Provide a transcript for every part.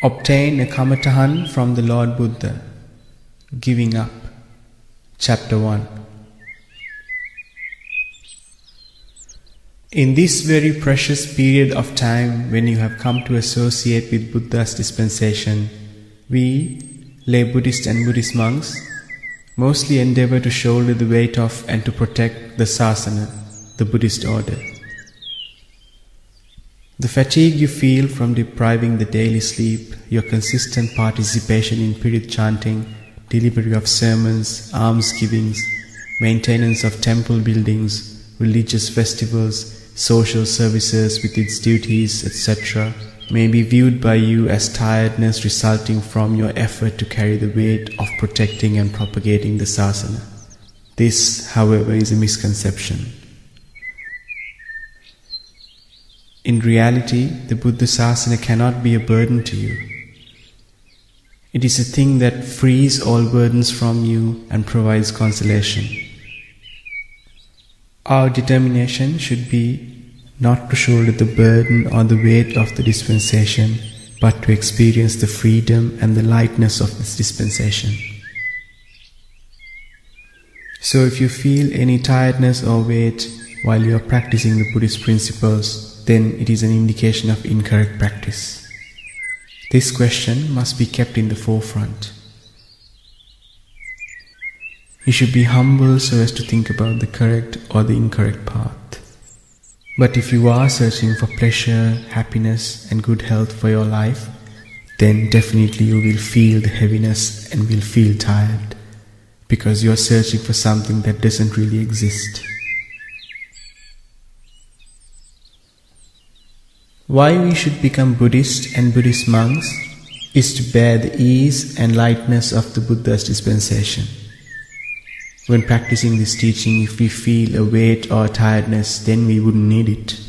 Obtain a Kamatahan from the Lord Buddha. Giving up. Chapter 1. In this very precious period of time when you have come to associate with Buddha's dispensation, we, lay Buddhists and Buddhist monks, mostly endeavor to shoulder the weight of and to protect the sasana, the Buddhist order. The fatigue you feel from depriving the daily sleep, your consistent participation in period chanting, delivery of sermons, almsgivings, maintenance of temple buildings, religious festivals, social services with its duties, etc., may be viewed by you as tiredness resulting from your effort to carry the weight of protecting and propagating the sasana. This, however, is a misconception. In reality, the Buddha Sasana cannot be a burden to you. It is a thing that frees all burdens from you and provides consolation. Our determination should be not to shoulder the burden or the weight of the dispensation, but to experience the freedom and the lightness of this dispensation. So if you feel any tiredness or weight while you are practicing the Buddhist principles, then it is an indication of incorrect practice. This question must be kept in the forefront. You should be humble so as to think about the correct or the incorrect path. But if you are searching for pleasure, happiness and good health for your life, then definitely you will feel the heaviness and will feel tired, because you are searching for something that doesn't really exist. Why we should become Buddhist and Buddhist monks is to bear the ease and lightness of the Buddha's dispensation. When practicing this teaching, if we feel a weight or a tiredness, then we wouldn't need it.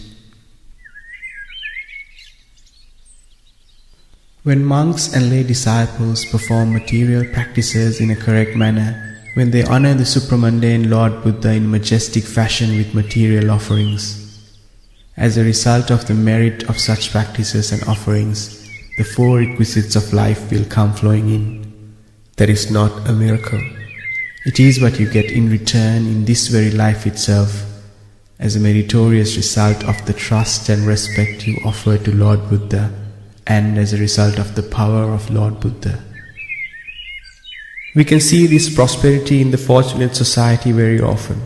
When monks and lay disciples perform material practices in a correct manner, when they honor the supramundane Lord Buddha in majestic fashion with material offerings, as a result of the merit of such practices and offerings, the four requisites of life will come flowing in. That is not a miracle. It is what you get in return in this very life itself, as a meritorious result of the trust and respect you offer to Lord Buddha, and as a result of the power of Lord Buddha. We can see this prosperity in the fortunate society very often.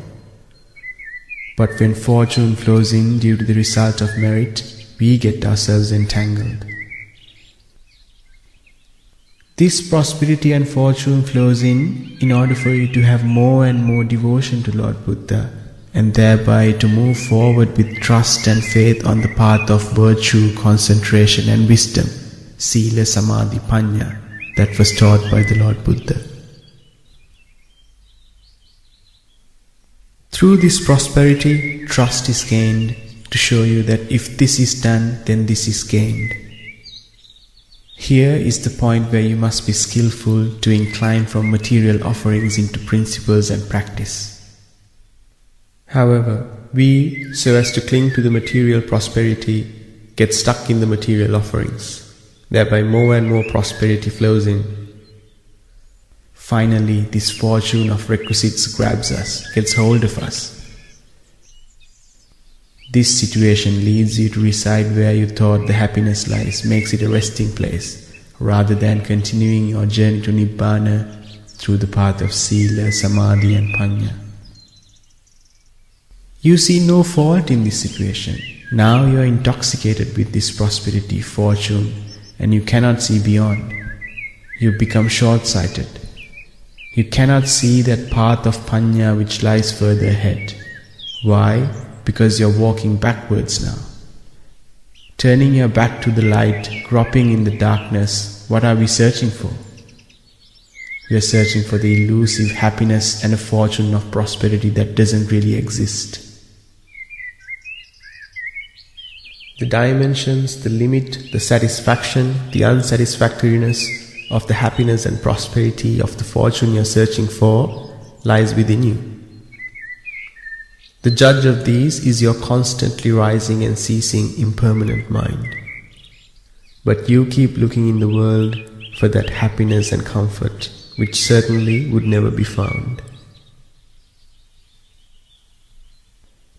But when fortune flows in due to the result of merit, we get ourselves entangled. This prosperity and fortune flows in order for you to have more and more devotion to Lord Buddha, and thereby to move forward with trust and faith on the path of virtue, concentration and wisdom, Sila, Samadhi, Panya, that was taught by the Lord Buddha. Through this prosperity, trust is gained to show you that if this is done, then this is gained. Here is the point where you must be skillful to incline from material offerings into principles and practice. However, we, so as to cling to the material prosperity, get stuck in the material offerings. Thereby more and more prosperity flows in. Finally, this fortune of requisites grabs us, gets hold of us. This situation leads you to reside where you thought the happiness lies, makes it a resting place, rather than continuing your journey to Nibbana through the path of Sila, Samadhi and Panya. You see no fault in this situation. Now you are intoxicated with this prosperity, fortune, and you cannot see beyond. You become short-sighted. You cannot see that path of Panya which lies further ahead. Why? Because you are walking backwards now. Turning your back to the light, groping in the darkness, what are we searching for? We are searching for the elusive happiness and a fortune of prosperity that doesn't really exist. The dimensions, the limit, the satisfaction, the unsatisfactoriness of the happiness and prosperity of the fortune you are searching for lies within you. The judge of these is your constantly rising and ceasing impermanent mind. But you keep looking in the world for that happiness and comfort, which certainly would never be found.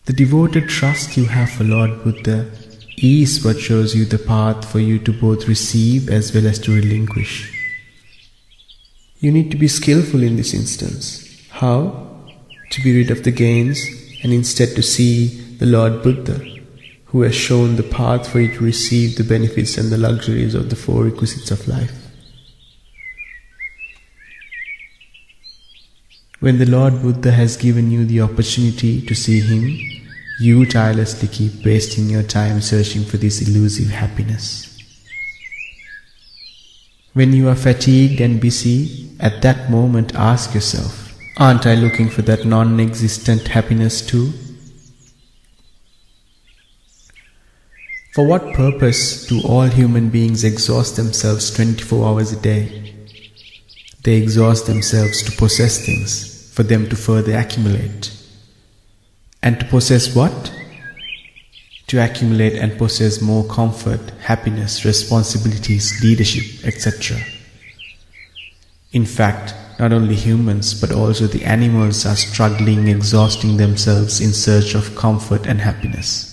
The devoted trust you have for Lord Buddha is what shows you the path for you to both receive as well as to relinquish. You need to be skillful in this instance. How? To be rid of the gains and instead to see the Lord Buddha, who has shown the path for you to receive the benefits and the luxuries of the four requisites of life. When the Lord Buddha has given you the opportunity to see Him, you tirelessly keep wasting your time searching for this elusive happiness. When you are fatigued and busy, at that moment ask yourself, aren't I looking for that non-existent happiness too? For what purpose do all human beings exhaust themselves 24 hours a day? They exhaust themselves to possess things, for them to further accumulate. And to possess what? To accumulate and possess more comfort, happiness, responsibilities, leadership, etc. In fact, not only humans but also the animals are struggling, exhausting themselves in search of comfort and happiness.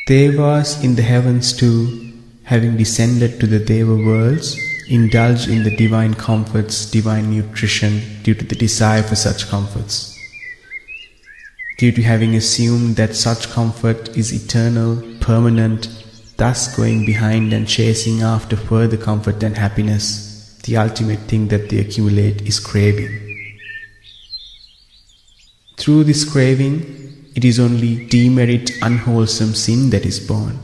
Devas in the heavens too, having descended to the Deva worlds, indulge in the divine comforts, divine nutrition due to the desire for such comforts. Due to having assumed that such comfort is eternal, permanent, thus going behind and chasing after further comfort and happiness, the ultimate thing that they accumulate is craving. Through this craving, it is only demerit, unwholesome sin that is born.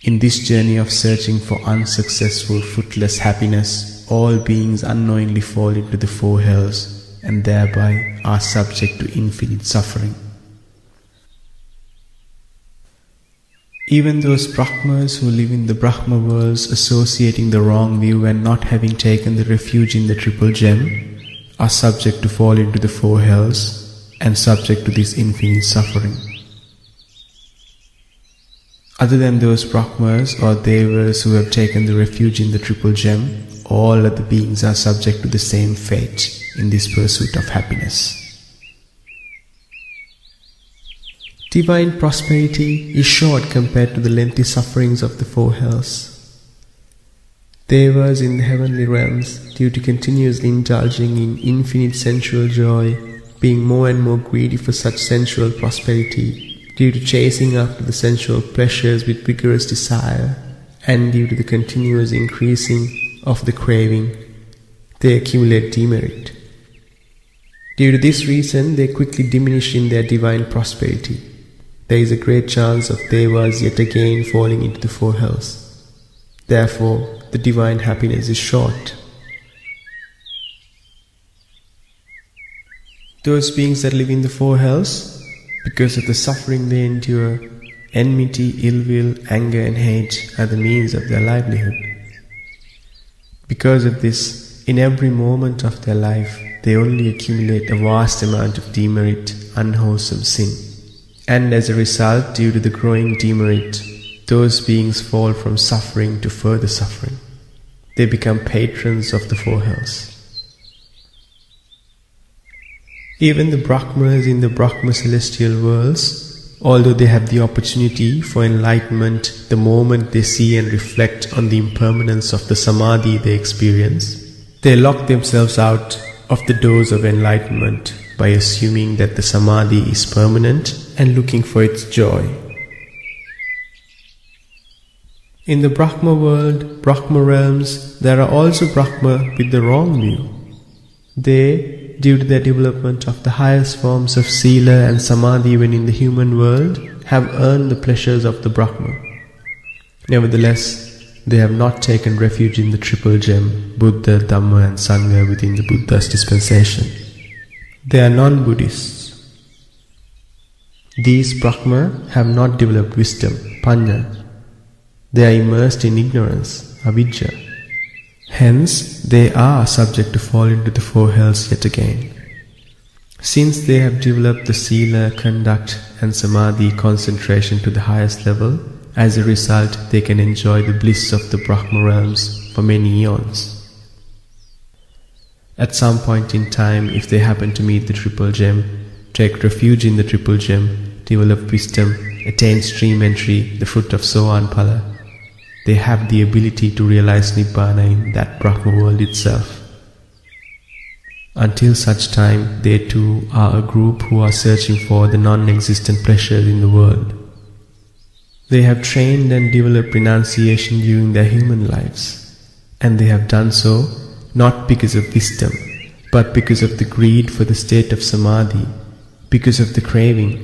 In this journey of searching for unsuccessful, fruitless happiness, all beings unknowingly fall into the four hells and thereby are subject to infinite suffering. Even those Brahmas who live in the Brahma worlds associating the wrong view and not having taken the refuge in the triple gem are subject to fall into the four hells and subject to this infinite suffering. Other than those Brahmas or Devas who have taken the refuge in the triple gem, all other beings are subject to the same fate in this pursuit of happiness. Divine prosperity is short compared to the lengthy sufferings of the four hells. Devas in the heavenly realms, due to continuously indulging in infinite sensual joy, being more and more greedy for such sensual prosperity, due to chasing after the sensual pleasures with vigorous desire, and due to the continuous increasing of the craving, they accumulate demerit. Due to this reason, they quickly diminish in their divine prosperity. There is a great chance of Devas yet again falling into the four hells. Therefore, the divine happiness is short. Those beings that live in the four hells, because of the suffering they endure, enmity, ill will, anger and hate are the means of their livelihood. Because of this, in every moment of their life, they only accumulate a vast amount of demerit, unwholesome sin. And as a result, due to the growing demerit, those beings fall from suffering to further suffering. They become patrons of the four hells. Even the Brahmas in the Brahma celestial worlds, although they have the opportunity for enlightenment the moment they see and reflect on the impermanence of the samadhi they experience, they lock themselves out of the doors of enlightenment by assuming that the samadhi is permanent and looking for its joy. In the Brahma world, Brahma realms, there are also Brahma with the wrong view. They, due to their development of the highest forms of Sila and Samadhi when in the human world, have earned the pleasures of the Brahma. Nevertheless, they have not taken refuge in the triple gem, Buddha, Dhamma and Sangha within the Buddha's dispensation. They are non-Buddhists. These Brahma have not developed wisdom, Panya. They are immersed in ignorance, Avidya. Hence, they are subject to fall into the four hells yet again. Since they have developed the sila, conduct and samadhi concentration to the highest level, as a result they can enjoy the bliss of the Brahma realms for many eons. At some point in time, if they happen to meet the triple gem, take refuge in the triple gem, develop wisdom, attain stream entry, the fruit of Sohan Phala, they have the ability to realize Nibbana in that Brahma world itself. Until such time, they too are a group who are searching for the non-existent pleasures in the world. They have trained and developed renunciation during their human lives, and they have done so not because of wisdom, but because of the greed for the state of samadhi, because of the craving,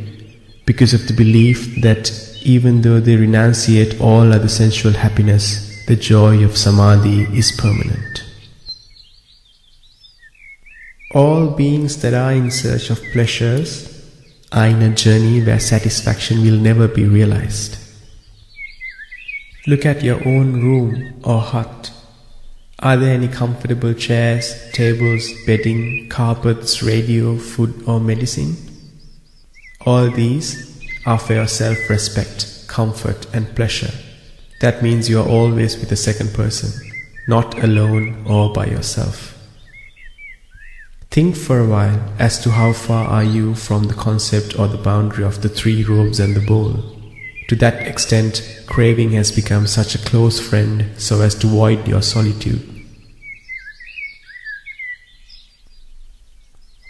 because of the belief that even though they renunciate all other sensual happiness, the joy of samadhi is permanent. All beings that are in search of pleasures are in a journey where satisfaction will never be realized. Look at your own room or hut. Are there any comfortable chairs, tables, bedding, carpets, radio, food or medicine? All these are for your self-respect, comfort and pleasure. That means you are always with a second person, not alone or by yourself. Think for a while as to how far are you from the concept or the boundary of the three robes and the bowl. To that extent, craving has become such a close friend so as to void your solitude.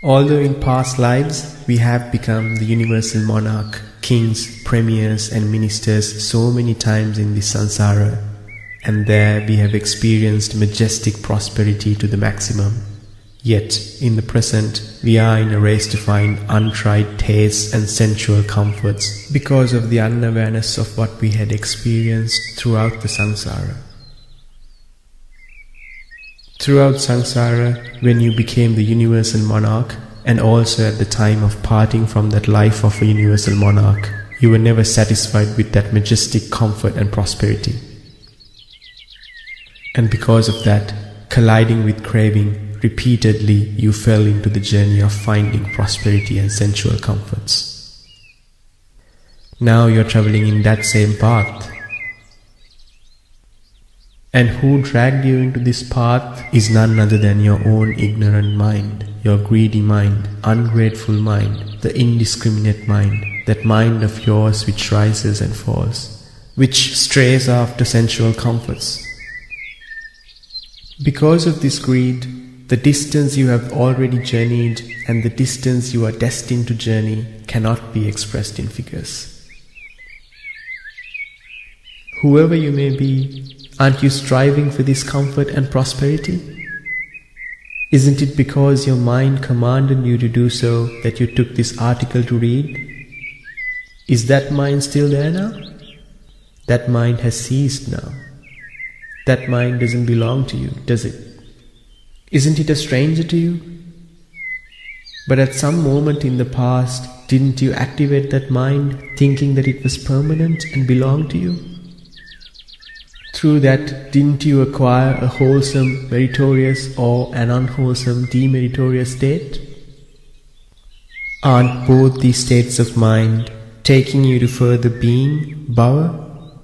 Although in past lives we have become the universal monarch, kings, premiers and ministers so many times in this samsara, and there we have experienced majestic prosperity to the maximum, yet in the present we are in a race to find untried tastes and sensual comforts because of the unawareness of what we had experienced throughout the samsara. Throughout samsara, when you became the universal monarch, and also at the time of parting from that life of a universal monarch, you were never satisfied with that majestic comfort and prosperity. And because of that, colliding with craving, repeatedly you fell into the journey of finding prosperity and sensual comforts. Now you are traveling in that same path. And who dragged you into this path is none other than your own ignorant mind, your greedy mind, ungrateful mind, the indiscriminate mind, that mind of yours which rises and falls, which strays after sensual comforts. Because of this greed, the distance you have already journeyed and the distance you are destined to journey cannot be expressed in figures. Whoever you may be, aren't you striving for this comfort and prosperity? Isn't it because your mind commanded you to do so that you took this article to read? Is that mind still there now? That mind has ceased now. That mind doesn't belong to you, does it? Isn't it a stranger to you? But at some moment in the past, didn't you activate that mind thinking that it was permanent and belonged to you? Through that, didn't you acquire a wholesome, meritorious or an unwholesome, demeritorious state? Aren't both these states of mind taking you to further being, bhava?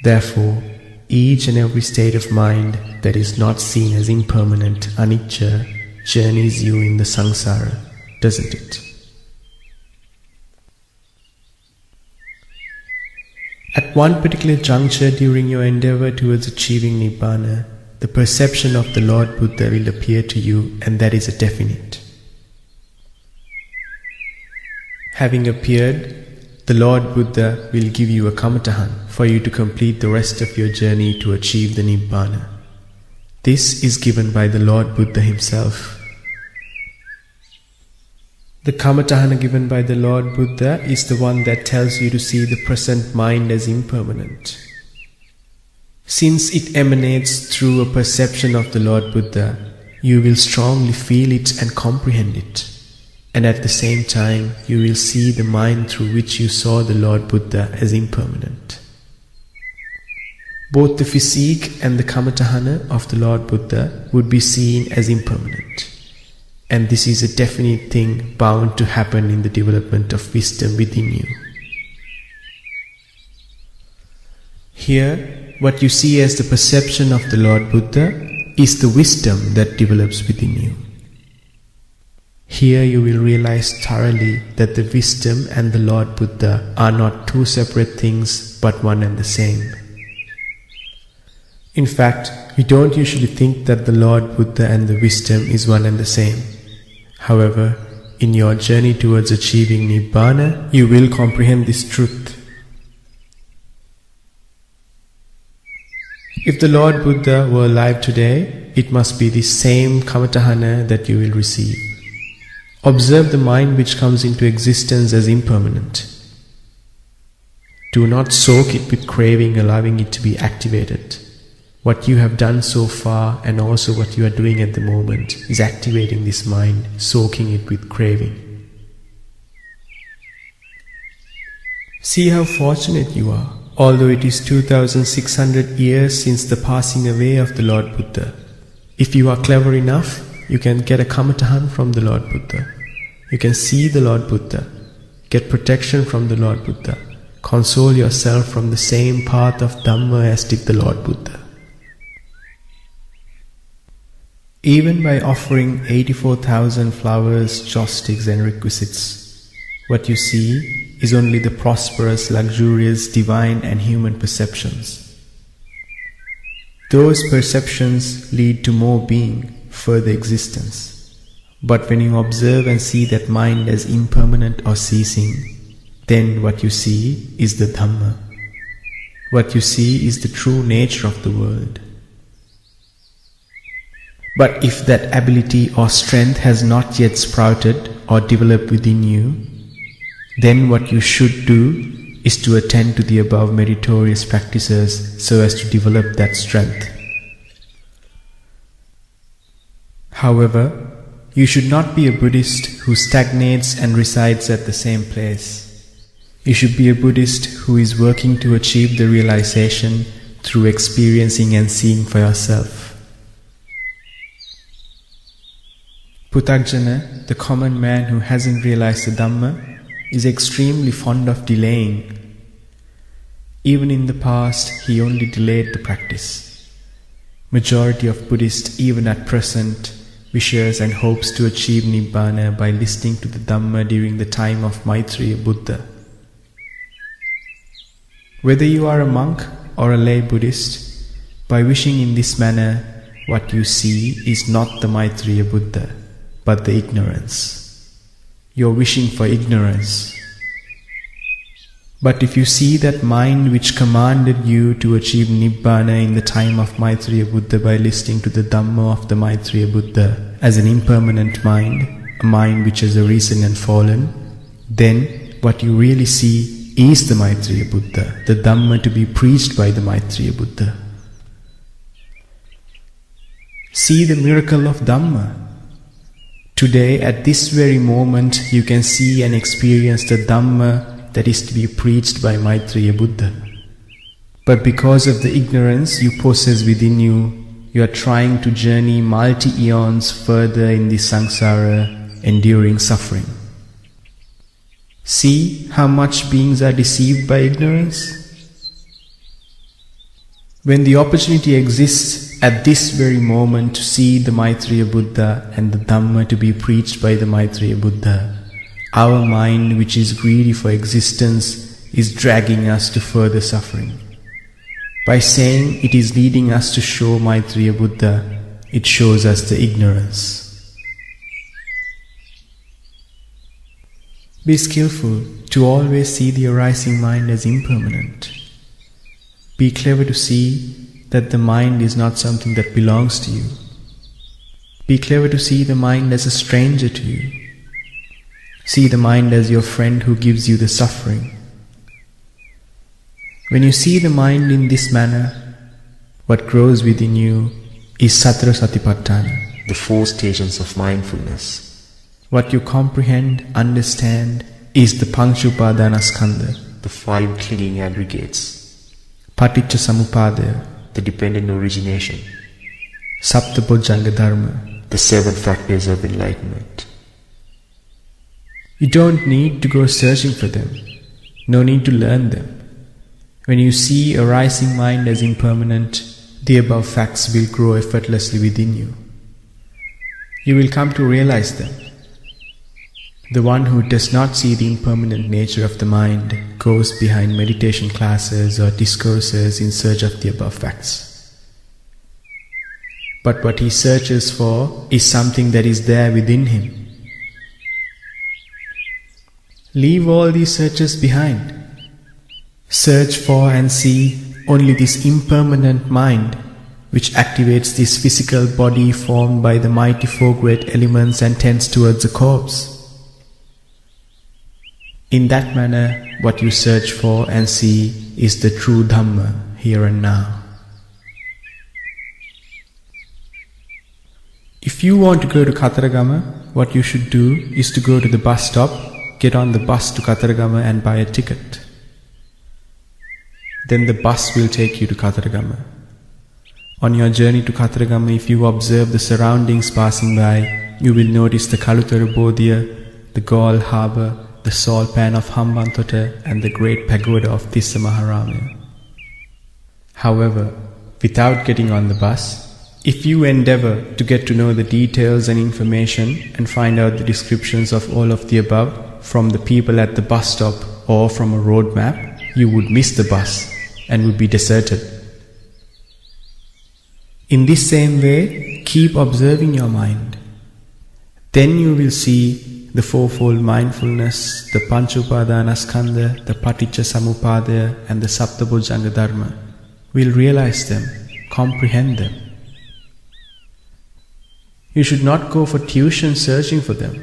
Therefore, each and every state of mind that is not seen as impermanent, anicca, journeys you in the samsara, doesn't it? At one particular juncture during your endeavor towards achieving Nibbana, the perception of the Lord Buddha will appear to you, and that is a definite. Having appeared, the Lord Buddha will give you a Kamatahan for you to complete the rest of your journey to achieve the Nibbana. This is given by the Lord Buddha himself. The Kamatahan given by the Lord Buddha is the one that tells you to see the present mind as impermanent. Since it emanates through a perception of the Lord Buddha, you will strongly feel it and comprehend it. And at the same time, you will see the mind through which you saw the Lord Buddha as impermanent. Both the physique and the Kamatahana of the Lord Buddha would be seen as impermanent. And this is a definite thing bound to happen in the development of wisdom within you. Here, what you see as the perception of the Lord Buddha is the wisdom that develops within you. Here you will realize thoroughly that the wisdom and the Lord Buddha are not two separate things but one and the same. In fact, you don't usually think that the Lord Buddha and the wisdom is one and the same. However, in your journey towards achieving Nibbana, you will comprehend this truth. If the Lord Buddha were alive today, it must be the same Kamatahan that you will receive. Observe the mind which comes into existence as impermanent. Do not soak it with craving, allowing it to be activated. What you have done so far and also what you are doing at the moment is activating this mind, soaking it with craving. See how fortunate you are. Although it is 2600 years since the passing away of the Lord Buddha, if you are clever enough, you can get a Kamatahan from the Lord Buddha. You can see the Lord Buddha, get protection from the Lord Buddha, console yourself from the same path of Dhamma as did the Lord Buddha. Even by offering 84,000 flowers, joss sticks and requisites, what you see is only the prosperous, luxurious, divine and human perceptions. Those perceptions lead to more being, further existence. But when you observe and see that mind as impermanent or ceasing, then what you see is the Dhamma. What you see is the true nature of the world. But if that ability or strength has not yet sprouted or developed within you, then what you should do is to attend to the above meritorious practices so as to develop that strength. However, you should not be a Buddhist who stagnates and resides at the same place. You should be a Buddhist who is working to achieve the realization through experiencing and seeing for yourself. Puthagjana, the common man who hasn't realized the Dhamma, is extremely fond of delaying. Even in the past, he only delayed the practice. Majority of Buddhists, even at present, wishes and hopes to achieve Nibbana by listening to the Dhamma during the time of Maitreya Buddha. Whether you are a monk or a lay Buddhist, by wishing in this manner, what you see is not the Maitreya Buddha, but the ignorance. You are wishing for ignorance. But if you see that mind which commanded you to achieve Nibbana in the time of Maitreya Buddha by listening to the Dhamma of the Maitreya Buddha as an impermanent mind, a mind which has arisen and fallen, then what you really see is the Maitreya Buddha, the Dhamma to be preached by the Maitreya Buddha. See the miracle of Dhamma. Today, at this very moment, you can see and experience the Dhamma that is to be preached by Maitreya Buddha. But because of the ignorance you possess within you, you are trying to journey multi-eons further in the samsara, enduring suffering. See how much beings are deceived by ignorance? When the opportunity exists at this very moment to see the Maitreya Buddha and the Dhamma to be preached by the Maitreya Buddha, our mind, which is greedy for existence, is dragging us to further suffering. By saying it is leading us to show Maitreya Buddha, it shows us the ignorance. Be skillful to always see the arising mind as impermanent. Be clever to see that the mind is not something that belongs to you. Be clever to see the mind as a stranger to you. See the mind as your friend who gives you the suffering. When you see the mind in this manner, what grows within you is Satara Satipatthana, the 4 stations of mindfulness. What you comprehend, understand is the Panchupadanaskandha, the 5 clinging aggregates. Paticca Samuppada, the dependent origination. Saptabojjhanga Dharma, the 7 factors of enlightenment. You don't need to go searching for them. No need to learn them. When you see a rising mind as impermanent, the above facts will grow effortlessly within you. You will come to realize them. The one who does not see the impermanent nature of the mind goes behind meditation classes or discourses in search of the above facts. But what he searches for is something that is there within him. Leave all these searches behind. Search for and see only this impermanent mind which activates this physical body formed by the mighty 4 great elements and tends towards a corpse. In that manner, what you search for and see is the true Dhamma here and now. If you want to go to Kataragama, what you should do is to go to the bus stop, get on the bus to Kataragama and buy a ticket. Then the bus will take you to Kataragama. On your journey to Kataragama, if you observe the surroundings passing by, you will notice the Kalutara Bodhiya, the Gaul harbour, the salt pan of Hambantota and the great pagoda of Tissa Maharamaya. However, without getting on the bus, if you endeavour to get to know the details and information and find out the descriptions of all of the above from the people at the bus stop or from a road map, you would miss the bus and would be deserted. In this same way, keep observing your mind. Then you will see the fourfold mindfulness, the Panchupadanaskandha, the Paticca Samuppada and the Saptabhujanga Dharma. We'll realize them, comprehend them. You should not go for tuition searching for them.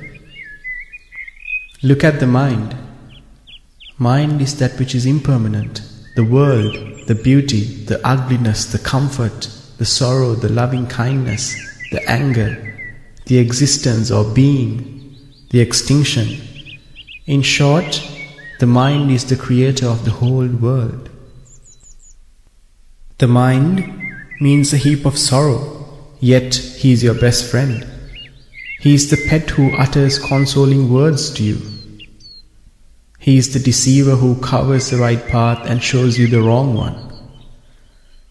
Look at the mind. Mind is that which is impermanent. The world, the beauty, the ugliness, the comfort, the sorrow, the loving kindness, the anger, the existence or being, the extinction. In short, the mind is the creator of the whole world. The mind means a heap of sorrow. Yet he is your best friend. He is the pet who utters consoling words to you. He is the deceiver who covers the right path and shows you the wrong one.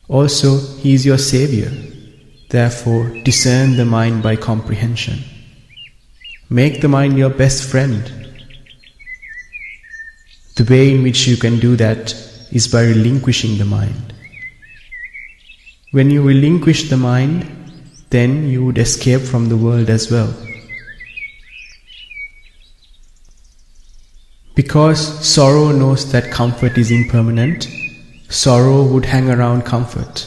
Also, he is your savior. Therefore, discern the mind by comprehension. Make the mind your best friend. The way in which you can do that is by relinquishing the mind. When you relinquish the mind, then you would escape from the world as well. Because sorrow knows that comfort is impermanent, sorrow would hang around comfort.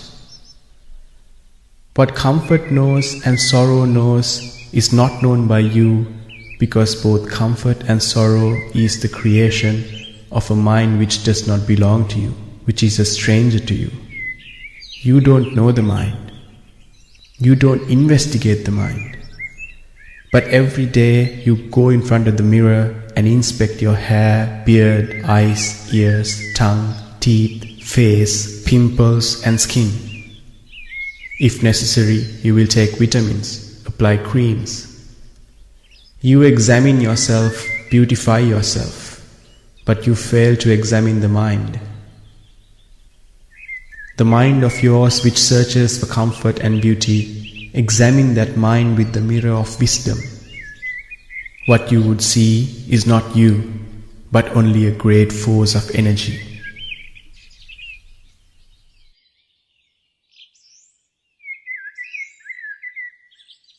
What comfort knows and sorrow knows is not known by you, because both comfort and sorrow is the creation of a mind which does not belong to you, which is a stranger to you. You don't know the mind. You don't investigate the mind. But every day you go in front of the mirror and inspect your hair, beard, eyes, ears, tongue, teeth, face, pimples and skin. If necessary, you will take vitamins, apply creams. You examine yourself, beautify yourself, but you fail to examine the mind. The mind of yours which searches for comfort and beauty, examine that mind with the mirror of wisdom. What you would see is not you, but only a great force of energy.